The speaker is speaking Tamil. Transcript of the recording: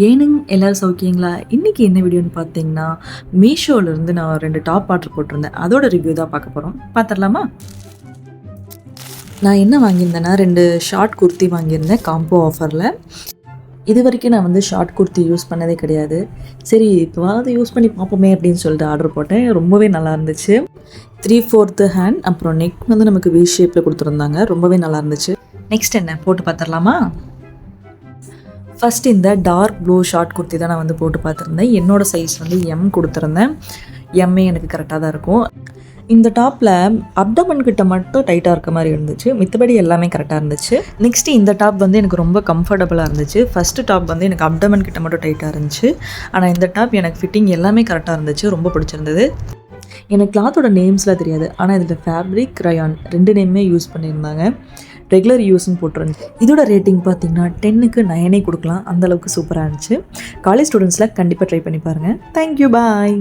ஏனுங்க எல்லாரும் சௌக்கியங்களா? இன்றைக்கி என்ன வீடியோன்னு பார்த்தீங்கன்னா, மீஷோலேருந்து நான் 2 டாப் ஆர்டர் போட்டிருந்தேன். அதோட ரிவ்யூ தான் பார்க்க போகிறோம். பார்த்துடலாமா? நான் என்ன வாங்கியிருந்தேன்னா 2 ஷார்ட் குர்த்தி வாங்கியிருந்தேன் காம்போ ஆஃபரில். இது வரைக்கும் நான் வந்து ஷார்ட் குர்த்தி யூஸ் பண்ணதே கிடையாது. சரி இப்போவாவது யூஸ் பண்ணி பார்ப்போமே அப்படின்னு சொல்லிட்டு ஆர்டர் போட்டேன். ரொம்பவே நல்லா இருந்துச்சு. 3/4 ஹேண்ட், அப்புறம் நெக் வந்து நமக்கு வி ஷேப்பில் கொடுத்துருந்தாங்க. ரொம்பவே நல்லா இருந்துச்சு. நெக்ஸ்ட் என்ன போட்டு பார்த்துடலாமா? ஃபஸ்ட் இந்த டார்க் ப்ளூ ஷார்ட் குர்த்தி தான் நான் வந்து போட்டு பார்த்துருந்தேன். என்னோடய சைஸ் வந்து எம் கொடுத்துருந்தேன். எம்ஏ எனக்கு கரெக்டாக தான் இருக்கும். இந்த டாப்பில் அப்டமன் கிட்ட மட்டும் டைட்டாக இருக்க மாதிரி இருந்துச்சு. மித்தபடி எல்லாமே கரெக்டாக இருந்துச்சு. நெக்ஸ்ட்டு இந்த டாப் வந்து எனக்கு ரொம்ப கம்ஃபர்டபுளாக இருந்துச்சு. ஃபஸ்ட்டு டாப் வந்து எனக்கு அப்டமன் கிட்ட மட்டும் டைட்டாக இருந்துச்சு. ஆனால் இந்த டாப் எனக்கு ஃபிட்டிங் எல்லாமே கரெக்டாக இருந்துச்சு. ரொம்ப பிடிச்சிருந்தது. எனக்கு கிளாத்தோட நேம்ஸ்லாம் தெரியாது. ஆனால் இதில் ஃபேப்ரிக், ரயான் 2 நேமே யூஸ் பண்ணியிருந்தாங்க. ரெகுலர் யூஸ்ன்னு போட்டிருந்துச்சு. இதோட ரேட்டிங் பார்த்தீங்கன்னா 10க்கு 9 கொடுக்கலாம். அந்தளவுக்கு சூப்பராக இருந்துச்சு. காலேஜ் ஸ்டூடெண்ட்ஸில் கண்டிப்பாக ட்ரை பண்ணி பாருங்கள். தேங்க்யூ, பாய்.